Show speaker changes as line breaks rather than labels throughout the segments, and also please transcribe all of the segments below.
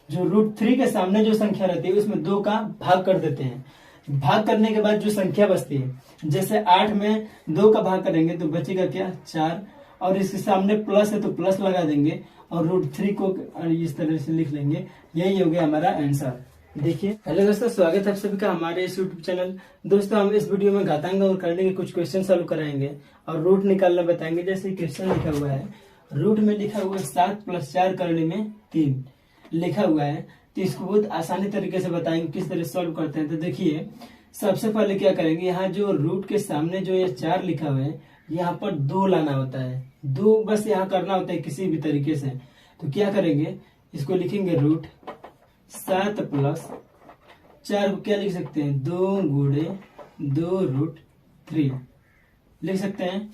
जो √3 के सामने जो संख्या रहती है उसमें 2 का भाग कर देते हैं। भाग करने के बाद जो संख्या बचती है, जैसे 8 में 2 का भाग करेंगे तो बचेगा क्या 4, और इसके सामने प्लस है तो प्लस लगा देंगे और √3 को इस तरह से लिख लेंगे। यही हो गया हमारा आंसर। देखिए, हेलो दोस्तों, स्वागत है आप सभी का हमारे इस यूट्यूब चैनल। दोस्तों, हम इस वीडियो में घातांक और करने के कुछ क्वेश्चन सॉल्व कराएंगे और रूट निकालना बताएंगे। जैसे क्वेश्चन लिखा हुआ है, रूट में लिखा हुआ है 7 + 4 करने में 3 लिखा हुआ है, तो इसको बहुत आसानी तरीके से बताएंगे किस तरह सॉल्व करते हैं। तो देखिए, सबसे पहले क्या करेंगे, यहाँ जो रूट के सामने जो ये 4 लिखा हुआ है, यहाँ पर 2 लाना होता है। 2 बस यहाँ करना होता है किसी भी तरीके से। तो क्या करेंगे, इसको लिखेंगे रूट 7 + 4 को क्या लिख सकते हैं, 2 × 2√3 लिख सकते हैं।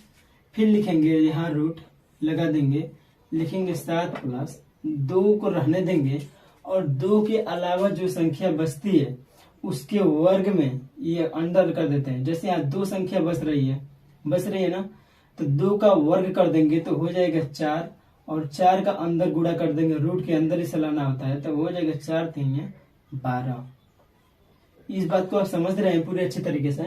फिर लिखेंगे यहाँ रूट लगा देंगे, लिखेंगे 7 + 2 को रहने देंगे और 2 के अलावा जो संख्या बचती है उसके वर्ग में ये अंडर कर देते हैं। जैसे यहाँ 2 संख्या बच रही है ना, तो 2 का वर्ग कर देंगे तो हो जाएगा 4, और 4 का अंदर गुणा कर देंगे, रूट के अंदर ही लाना होता है, तो हो जाएगा 4 × 3 = 12। इस बात को आप समझ रहे हैं पूरे अच्छे तरीके से।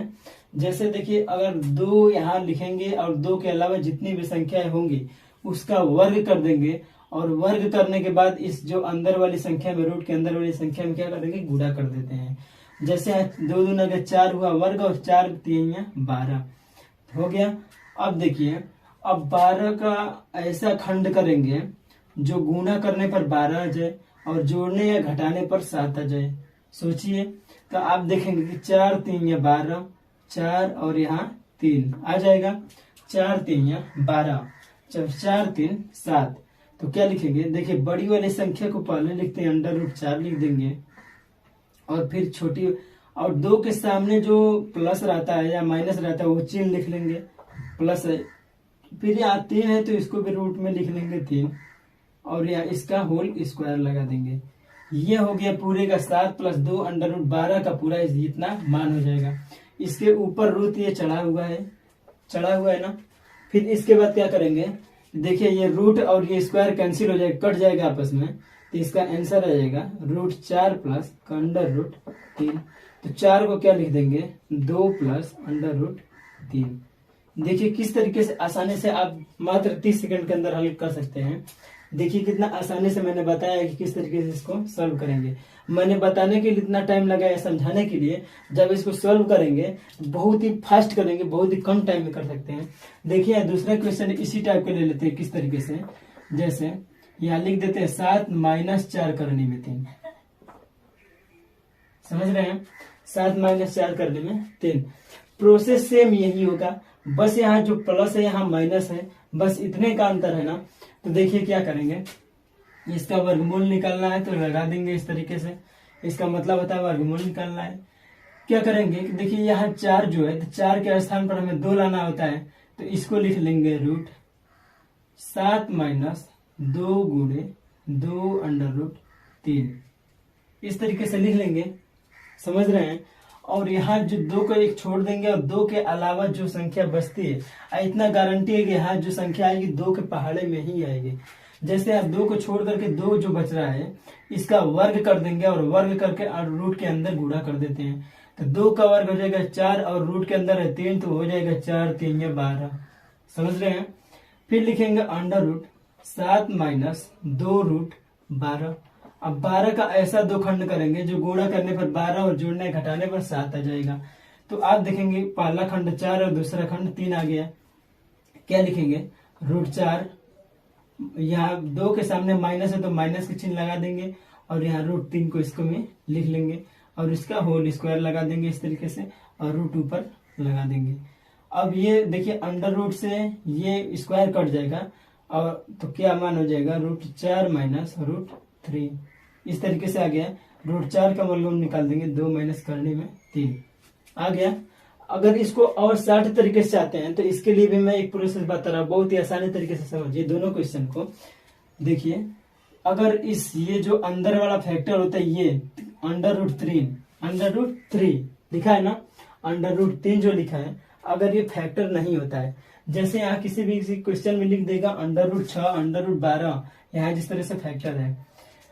जैसे देखिए, अगर 2 यहाँ लिखेंगे और 2 के अलावा जितनी भी संख्याएं होंगी उसका वर्ग कर देंगे, और वर्ग करने के बाद इस जो अंदर वाली संख्या में, रूट के अंदर वाली संख्या में क्या करेंगे, गुणा कर देते हैं। जैसे 2 दूना 4 हुआ वर्ग, और 4 × 3 = 12 हो गया। अब देखिए, अब 12 का ऐसा खंड करेंगे जो गुणा करने पर 12 आ जाए और जोड़ने या घटाने पर 7 आ जाए। सोचिए, तो आप देखेंगे कि 4 × 3 = 12, 4 और यहाँ 3 आ जाएगा, 4 × 3 = 12, 4 × 3 = 7। तो क्या लिखेंगे, देखिए बड़ी वाली संख्या को पहले लिखते हैं, √4 लिख देंगे, और फिर छोटी, और 2 के सामने जो प्लस रहता है या माइनस रहता है वो चिन्ह लिख लेंगे, प्लस है। फिर यहाँ 3 है तो इसको भी रूट में लिख लेंगे 3, और यहाँ इसका होल स्क्वायर लगा देंगे। ये हो गया पूरे का 7 + 2 √12 का पूरा इतना मान हो जाएगा। इसके ऊपर रूट ये चढ़ा हुआ है ना। फिर इसके बाद क्या करेंगे, देखिए ये रूट और ये स्क्वायर कैंसिल हो जाएगा, कट जाएगा आपस में, तो इसका आंसर आ जाएगा √4 + √3। तो 4 को क्या लिख देंगे, 2 + √3। देखिए किस तरीके से आसानी से आप मात्र 30 सेकंड के अंदर हल कर सकते हैं। देखिए कितना आसानी से मैंने बताया कि किस तरीके से इसको सॉल्व करेंगे। मैंने बताने के लिए इतना टाइम लगाया, समझाने के लिए। जब इसको सॉल्व करेंगे बहुत ही फास्ट करेंगे, बहुत ही कम टाइम में कर सकते हैं। देखिए दूसरा क्वेश्चन इसी टाइप के ले लेते हैं, किस तरीके से, जैसे यहाँ लिख देते हैं 7 - 4 करने में 3। समझ रहे हैं, 7 - 4 करने में 3। प्रोसेस सेम यही होगा, बस यहाँ जो प्लस है यहाँ माइनस है, बस इतने का अंतर है ना। तो देखिए क्या करेंगे, इसका वर्गमूल निकालना है तो लगा देंगे इस तरीके से, इसका मतलब होता है वर्गमूल निकालना है। क्या करेंगे कि देखिए यहाँ 4 जो है, तो 4 के स्थान पर हमें 2 लाना होता है, तो इसको लिख लेंगे रूट 7 - 2 × 2√3 इस तरीके से लिख लेंगे। समझ रहे हैं। और यहाँ जो 2 को एक छोड़ देंगे और 2 के अलावा जो संख्या बचती है, इतना गारंटी है कि यहाँ जो संख्या आएगी 2 के पहाड़े में ही आएगी। जैसे आप 2 को छोड़ करके 2 जो बच रहा है इसका वर्ग कर देंगे, और वर्ग करके और रूट के अंदर गुणा कर देते हैं, तो 2 का वर्ग हो जाएगा 4, और रूट के अंदर है 3, तो हो जाएगा 4 × 3 = 12। समझ रहे हैं। फिर लिखेंगे √7 - 2√12। अब 12 का ऐसा 2 खंड करेंगे जो गुणा करने पर 12 और जोड़ने घटाने पर 7 आ जाएगा। तो आप देखेंगे पहला खंड 4 और दूसरा खंड 3 आ गया। क्या लिखेंगे, √4, यहाँ 2 के सामने माइनस है तो माइनस के चिन्ह लगा देंगे, और यहाँ √3 को इसको में लिख लेंगे, और इसका होल स्क्वायर लगा देंगे इस तरीके से, और रूट ऊपर लगा देंगे। अब ये देखिए अंडर रूट से ये स्क्वायर कट जाएगा, और तो क्या मान हो जाएगा, √4 - √3 इस तरीके से आ गया। √4 का वर्गमूल निकाल देंगे, 2 माइनस करने में 3 आ गया। अगर इसको और 60 तरीके से चाहते हैं तो इसके लिए भी मैं एक प्रोसेस बता रहा हूँ, बहुत ही आसानी तरीके से समझिए दोनों क्वेश्चन को। देखिए, अगर इस ये जो अंदर वाला फैक्टर होता है, ये √3 लिखा है ना, √3 जो लिखा है, अगर ये फैक्टर नहीं होता है, जैसे यहाँ किसी क्वेश्चन में लिख देगा √6, √12, यहाँ जिस तरह से फैक्टर है,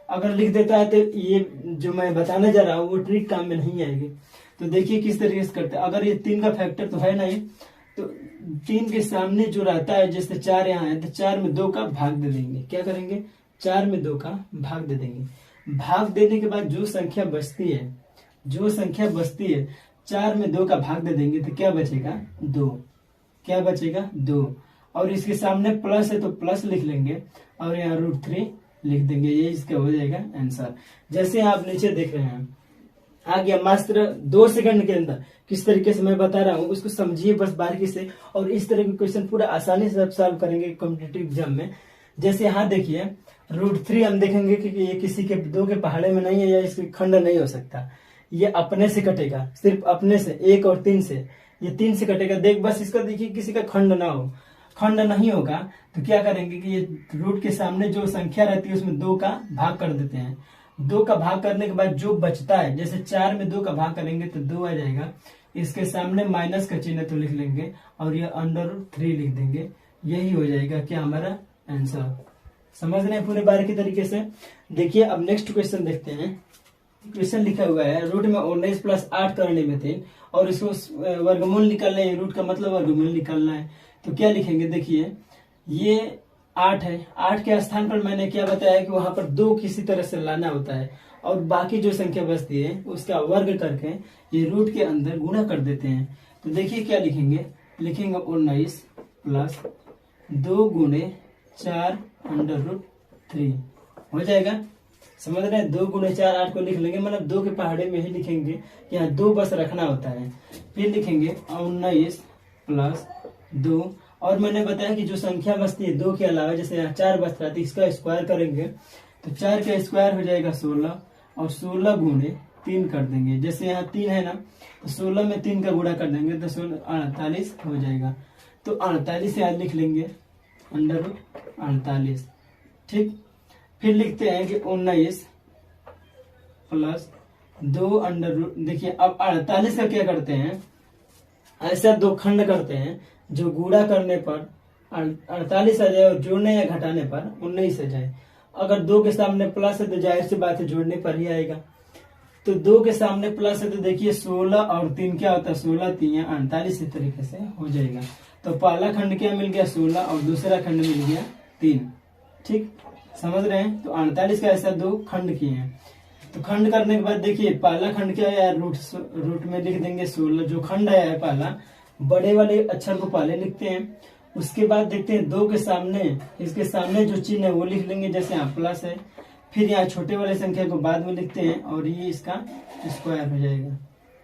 अगर लिख देता है तो ये जो मैं बताने जा रहा हूँ वो ट्रिक काम में नहीं आएगी। तो देखिए किस तरीके से करते हैं। अगर ये 3 का फैक्टर तो है नहीं, तो 3 के सामने जो रहता है, जैसे 4 यहाँ है तो 4 में 2 का भाग दे देंगे। क्या करेंगे, 4 में 2 का भाग दे देंगे। भाग देने के बाद जो संख्या बचती है, 4 में 2 का भाग दे देंगे तो क्या बचेगा, 2। क्या बचेगा, 2। और इसके सामने प्लस है तो प्लस लिख लेंगे और यहाँ √3 लिख देंगे। ये इसका हो जाएगा आंसर। जैसे आप नीचे देख रहे हैं आ गया, मात्र 2 सेकंड के अंदर किस तरीके से मैं बता रहा हूँ उसको समझिए बस बारीकी से, और इस तरह के क्वेश्चन पूरा आसानी से आप सॉल्व करेंगे कॉम्पिटिटिव एग्जाम में। जैसे यहाँ देखिए √3 हम देखेंगे कि ये किसी के 2 के पहाड़े में नहीं है या इसके खंड नहीं हो सकता, ये अपने से कटेगा, सिर्फ अपने से, 1 और 3 से, ये 3 से कटेगा। देख बस इसका देखिए किसी का खंड ना हो, खंड नहीं होगा तो क्या करेंगे कि ये रूट के सामने जो संख्या रहती है उसमें 2 का भाग कर देते हैं। 2 का भाग करने के बाद जो बचता है, जैसे 4 में 2 का भाग करेंगे तो 2 आ जाएगा। इसके सामने माइनस का चिन्ह तो लिख लेंगे और ये √3 लिख देंगे। यही हो जाएगा क्या हमारा आंसर। समझ रहे हैं पूरे बारीकी तरीके से। देखिए अब नेक्स्ट क्वेश्चन देखते हैं। क्वेश्चन लिखा हुआ है रूट में 19 + 8 करने में थे और इसको वर्गमूल निकालना है। रूट का मतलब वर्गमूल निकालना है, तो क्या लिखेंगे, देखिए ये 8 है, 8 के स्थान पर मैंने क्या बताया कि वहां पर 2 किसी तरह से लाना होता है और बाकी जो संख्या बचती है उसका वर्ग करके ये रूट के अंदर गुणा कर देते हैं। तो देखिए क्या लिखेंगे, 19 + 2 × 4 √3 हो जाएगा। समझ रहे हैं, 2 × 4 8 को लिख लेंगे, मतलब 2 के पहाड़े में ही लिखेंगे, यहाँ 2 बस रखना होता है। फिर लिखेंगे 19 + 2, और मैंने बताया कि जो संख्या बचती है 2 के अलावा, जैसे यहाँ 4 बचता है तो इसका स्क्वायर करेंगे तो 4 का स्क्वायर हो जाएगा 16 और 16 × 3 कर देंगे। जैसे यहाँ 3 है ना तो 16 में 3 का गुणा कर देंगे तो 48 हो जाएगा। तो 48 यहाँ लिख लेंगे √48। ठीक, फिर लिखते हैं कि 19 + 2 देखिए अब 48 का क्या करते हैं, ऐसा 2 खंड करते हैं जो गुणा करने पर 48 आ जाए और जोड़ने या घटाने पर 19 आ जाए। अगर 2 के सामने प्लस है तो जाहिर सी बात है जोड़ने पर ही आएगा। तो 2 के सामने प्लस है तो देखिए 16 और 3 क्या होता है, 16 3 48 इस तरीके से हो जाएगा। तो पहला खंड क्या मिल गया, 16, और दूसरा खंड मिल गया 3। ठीक, समझ रहे हैं। तो 48 का ऐसा 2 खंड किए हैं। तो खंड करने के बाद देखिए पहला खंड क्या है, रूट में लिख देंगे 16, जो खंड आया है पहला, बड़े वाले अक्षर को पहले लिखते हैं। उसके बाद देखते हैं 2 के सामने, इसके सामने जो चिन्ह है वो लिख लेंगे, जैसे यहाँ प्लस है। फिर यहाँ छोटे वाले संख्या को बाद में लिखते हैं और ये इसका स्क्वायर हो जाएगा,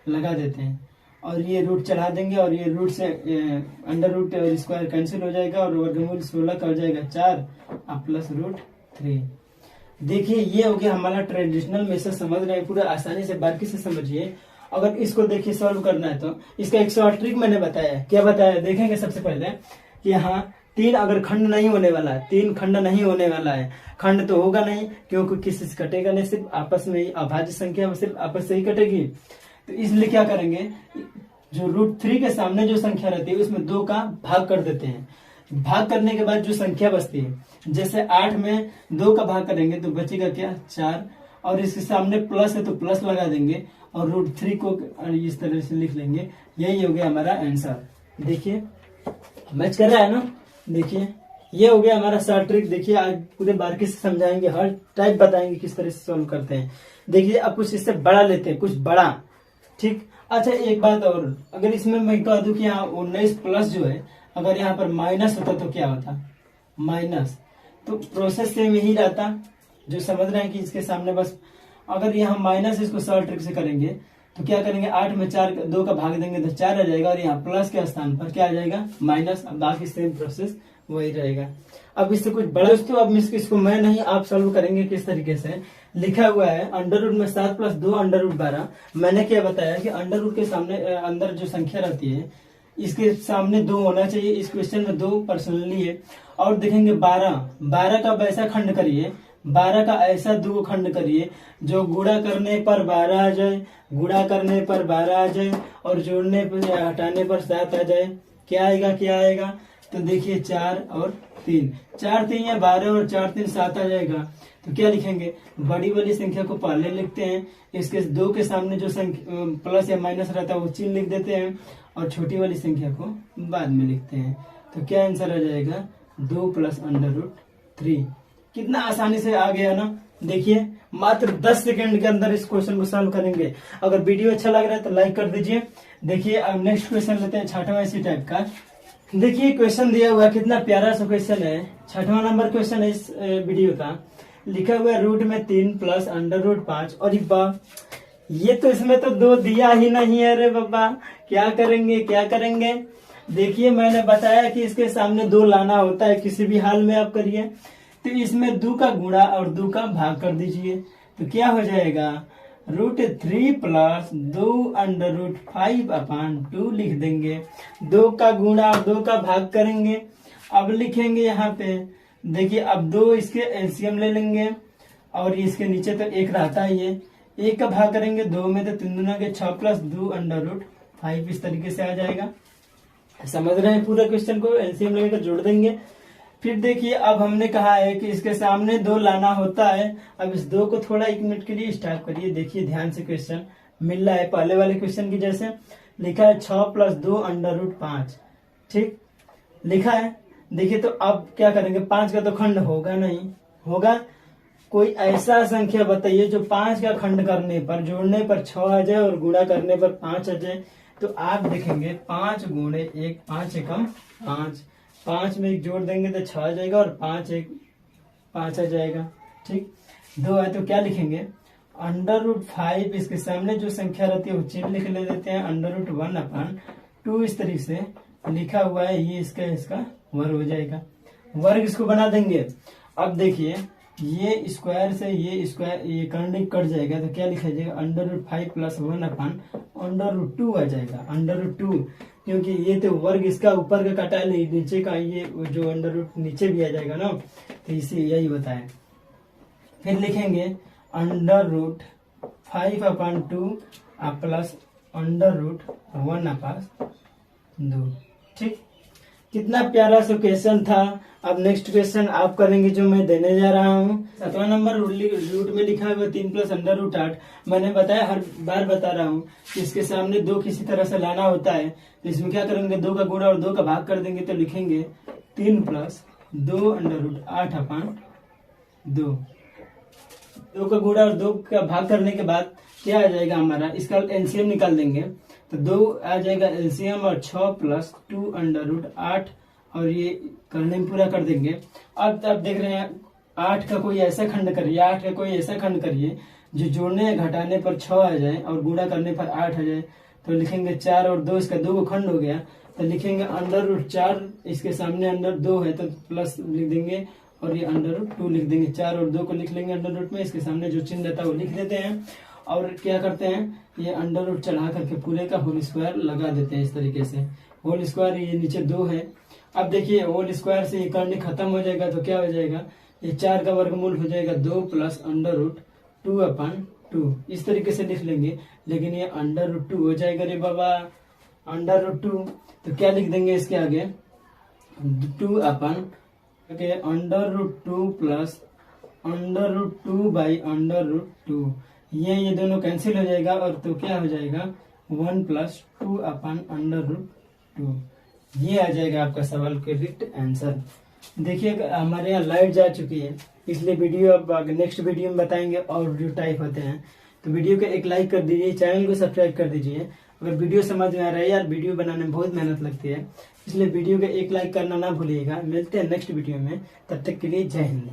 लगा देते हैं और ये रूट चढ़ा देंगे और ये रूट से √, और स्क्वायर कैंसिल हो जाएगा और वर्गमूल 16 का हो जाएगा 4 प्लस √3। देखिए ये हो गया हमारा ट्रेडिशनल मेथड। समझ रहे हैं, पूरा आसानी से बारीकी से समझिए। अगर इसको देखिए सॉल्व करना है तो इसका एक शॉर्ट ट्रिक मैंने बताया। क्या बताया, देखेंगे सबसे पहले कि यहाँ 3 अगर खंड नहीं होने वाला है, 3 खंड नहीं होने वाला है, खंड तो होगा नहीं क्योंकि किसी से कटेगा नहीं, सिर्फ आपस में ही अभाज्य संख्या सिर्फ आपस से ही कटेगी। तो इसलिए क्या करेंगे, जो √3 के सामने जो संख्या रहती है उसमें 2 का भाग कर देते हैं। भाग करने के बाद जो संख्या बचती है, जैसे 8 में 2 का भाग करेंगे तो बचेगा क्या, 4, और इसके सामने प्लस है तो प्लस लगा देंगे और √3 को इस तरह से लिख लेंगे। यही हो गया हमारा आंसर। देखिए मैच कर रहा है ना। देखिए ये हो गया हमारा शॉर्ट ट्रिक। देखिए आज पूरे बारीकी से समझाएंगे, हर टाइप बताएंगे किस तरह से सॉल्व करते हैं। देखिए अब कुछ इससे बड़ा लेते हैं, कुछ बड़ा। ठीक, अच्छा एक बात और, अगर इसमें मैं कह दूं कि यहाँ 19 प्लस जो है, अगर यहाँ पर माइनस होता तो क्या होता, माइनस, तो प्रोसेस सेम यही रहता। जो समझ रहे हैं कि इसके सामने बस अगर यहाँ माइनस, इसको शॉर्ट ट्रिक से करेंगे तो क्या करेंगे, 8 में 2 का भाग देंगे तो 4 आ जाएगा और यहाँ प्लस के स्थान पर क्या आ जाएगा, माइनस। अब बाकी सेम प्रोसेस वही रहेगा। अब इससे कुछ बड़ा दोस्तों, अब इसको मैं नहीं, आप सॉल्व करेंगे किस तरीके से। लिखा हुआ है √ में 7 + 2 √12। मैंने क्या बताया कि √ के सामने अंदर जो संख्या रहती है इसके सामने 2 होना चाहिए। इस क्वेश्चन में 2 पर्सनली है। और देखेंगे 12 का वैसा खंड करिए, 12 का ऐसा 2 खंड करिए जो गुणा करने पर 12 आ जाए, गुणा करने पर 12 आ जाए और जोड़ने पर या हटाने पर 7 आ जाए। क्या आएगा, क्या आएगा, तो देखिए 4 और 3, 4 3 या 12 और 4 3 7 आ जाएगा। तो क्या लिखेंगे, बड़ी वाली संख्या को पहले लिखते हैं, इसके 2 के सामने जो संख्या प्लस या माइनस रहता है वो चिन्ह लिख देते हैं, और छोटी वाली संख्या को बाद में लिखते हैं। तो क्या आंसर आ जाएगा, 2 + √3। कितना आसानी से आ गया ना। देखिए मात्र 10 सेकंड के अंदर इस क्वेश्चन को सॉल्व करेंगे। अगर वीडियो अच्छा लग रहा है तो लाइक कर दीजिए। देखिए अब नेक्स्ट क्वेश्चन लेते हैं, 6वां इसी टाइप का। देखिए क्वेश्चन दिया हुआ है, कितना प्यारा सा क्वेश्चन है। 6वां नंबर क्वेश्चन है इस वीडियो का। लिखा हुआ है रूट में 3 + √5। और ये तो इसमें तो 2 दिया ही नहीं है रे बाबा, क्या करेंगे। देखिए मैंने बताया कि इसके सामने 2 लाना होता है, किसी भी हाल में आप करिए। तो इसमें 2 का गुणा और 2 का भाग कर दीजिए। तो क्या हो जाएगा, √3 + 2 √5/2 लिख देंगे। 2 का गुणा और 2 का भाग करेंगे। अब लिखेंगे यहाँ पे, देखिए अब 2 इसके एलसीएम ले लेंगे, और इसके नीचे तो 1 रहता ही है, 1 का भाग करेंगे 2 में, तो 3 दूना के 6 + 2 √5 इस तरीके से आ जाएगा। समझ रहे हैं पूरा क्वेश्चन को, एलसीएम लेकर जोड़ देंगे। फिर देखिए अब हमने कहा है कि इसके सामने 2 लाना होता है। अब इस 2 को थोड़ा 1 मिनट के लिए स्टॉप करिए, देखिए ध्यान से क्वेश्चन मिल रहा है पहले वाले क्वेश्चन की जैसे। लिखा है 6 + 2 √5, ठीक लिखा है। देखिए तो अब क्या करेंगे, 5 का तो खंड होगा नहीं, होगा कोई ऐसा संख्या बताइए जो 5 का खंड करने पर, जोड़ने पर 6 आ जाए और गुणा करने पर 5 आ जाए। तो आप देखेंगे 5 × 1 5 एकम 5, 5 में 1 जोड़ देंगे तो 6 आ जाएगा, और 5 1 5 आ जाएगा, ठीक। 2 है तो क्या लिखेंगे, √5 इसके सामने जो संख्या रहती है वो चिन्ह लिख ले देते हैं, √1/2 इस तरीके से लिखा हुआ है, ये इसका वर्ग हो जाएगा। वर्ग इसको बना देंगे। अब देखिए ये स्क्वायर से ये स्क्वायर, ये करंट कट जाएगा, तो क्या लिखा जाएगा, √5 + 1/√2 आ जाएगा। √2 क्योंकि ये तो वर्ग इसका ऊपर का कटा है, नीचे का ये जो √, नीचे भी आ जाएगा ना, तो इसे यही बताए। फिर लिखेंगे √5/2 + √1/2, ठीक। कितना प्यारा सा क्वेश्चन था। अब नेक्स्ट क्वेश्चन आप करेंगे जो मैं देने जा रहा हूँ। 7वां नंबर रूट में लिखा हुआ 3 + √8। मैंने बताया, हर बार बता रहा हूँ कि इसके सामने 2 किसी तरह से लाना होता है। तो इसमें क्या करेंगे, 2 का गुणा और 2 का भाग कर देंगे। तो लिखेंगे 3 + 2 √8/2। 2 का गुणा और 2 का भाग करने के बाद क्या आ जाएगा हमारा, इसका एलसीएम निकाल देंगे। तो 2 आ जाएगा एलसीएम, और 6 + 2 √8, और ये करने में पूरा कर देंगे। अब देख रहे हैं 8 का कोई ऐसा खंड करिए, 8 का कोई ऐसा खंड करिए जो जोड़ने या घटाने पर 6 आ जाए और गुणा करने पर 8 आ जाए। तो लिखेंगे 4 और 2, इसका 2 को खंड हो गया, तो लिखेंगे √4, इसके सामने √2 है तो प्लस लिख देंगे, और ये √2 लिख देंगे। 4 और 2 को लिख लेंगे √2 में, इसके सामने जो चिन्ह रहता है वो लिख देते हैं। और क्या करते हैं, ये √ चढ़ा करके पूरे का होल स्क्वायर लगा देते हैं इस तरीके से। होल स्क्वायर, ये नीचे 2 है। अब देखिए होल स्क्वायर से ये करने खत्म हो जाएगा, तो क्या हो जाएगा, ये 4 का वर्गमूल हो जाएगा 2 + √2/2, इस तरीके से लिख लेंगे। लेकिन ये √2 हो जाएगा रे बाबा, √2। तो क्या लिख देंगे इसके आगे, 2 अपन √2 + √2/√2। ये दोनों कैंसिल हो जाएगा, और तो क्या हो जाएगा, 1 + 2/√2। ये आ जाएगा आपका सवाल का करेक्ट आंसर। देखिए हमारे यहाँ लाइट जा चुकी है, इसलिए वीडियो अब नेक्स्ट वीडियो में बताएंगे और जो टाइप होते हैं। तो वीडियो को एक लाइक कर दीजिए, चैनल को सब्सक्राइब कर दीजिए। अगर वीडियो समझ में आ रहा है, यार वीडियो बनाने में बहुत मेहनत लगती है, इसलिए वीडियो को एक लाइक करना ना भूलिएगा। मिलते हैं नेक्स्ट वीडियो में, तब तक के लिए जय हिंद।